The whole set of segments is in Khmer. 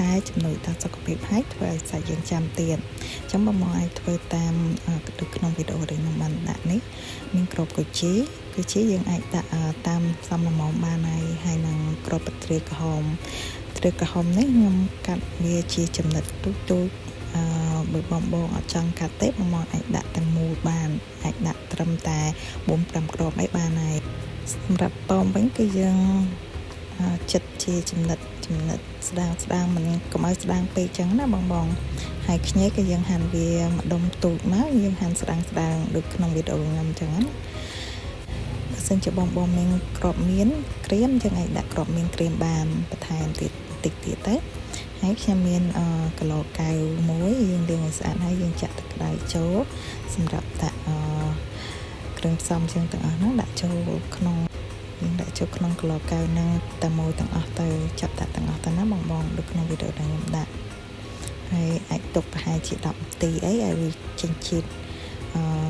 តែចំណុចដល់សុខភាពហើយធ្វើឲ្យសាច់យើងចាំទៀតអញ្ចឹងបងអាចធ្វើតាមក្នុងវីដេអូដែលខ្ញុំបានដាក់នេះមានក្របគុជីយើងអាចដាក់តាមសំលមមបានហើយនឹងក្របត្រាក្រហមនេះខ្ញុំកាត់វាជាចំណិតទូចបើបងអត់ចង់កាត់ទេបងអាចដាក់ទាំងមូលបានអាចដាក់ត្រឹមតែ 4-5 គ្រាប់អីបានហើយសម្រាប់ប៉ោមវិញគឺយើងចិត្តជាចំណិតស្ដាងមិនកុំឲ្យស្ដាងពេកចឹងណាបងហើយខ្ញីក៏យើងហាន់វាម្ដុំទូចមកយើងហាន់ស្ដាងដូចក្នុងវីដេអូខ្ញុំចឹងណាបើសិនជាបងមានក្របមានក្រៀមយើងអាចដាក់ក្របមានក្រៀមបានបន្ថែមទៀតតិចទៅហើយខ្ញុំមានគីឡូកែវមួយយើងលាងឲ្យស្អាតហើយយើងចាក់ទឹកក្តៅចូលសម្រាប់ដាក់គ្រឿងផ្សំទាំងអស់ហ្នឹងដាក់ចូលក្នុងគីឡូកែវហ្នឹងតែមួយទាំងអស់ទៅចាប់ដាក់ទាំងអស់ទៅណាបងដូចក្នុងវីដេអូដែលខ្ញុំដាក់ហើយអាចទុកប្រហែលជា10នាទីអីឲ្យវាចេញជាតិ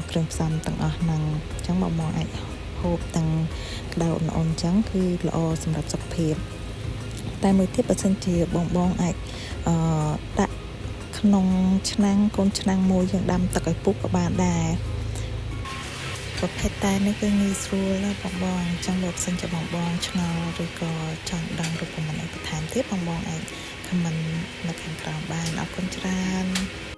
គ្រឿងផ្សំទាំងអស់ហ្នឹងអញ្ចឹងបងអាចហូបទាំងក្តៅអ៊ុនៗអញ្ចឹងគឺល្អសម្រាប់សុខភាពតែមួយទៀតបើសិនជាបងអាចដាក់ក្នុងឆ្នាំងកូនឆ្នាំងមួយយើងដាំទឹកឲ្យពុះក៏បានដែរប្រភេទតែនេះគឺងាយស្រួលណាបងអញ្ចឹងបើសិនជាបងឆ្ងល់ឬក៏ចង់ដឹងរូបមន្តអីបន្ថែមទៀតបងអាចខមមិននៅខាងក្រោមបានអរគុណច្រើន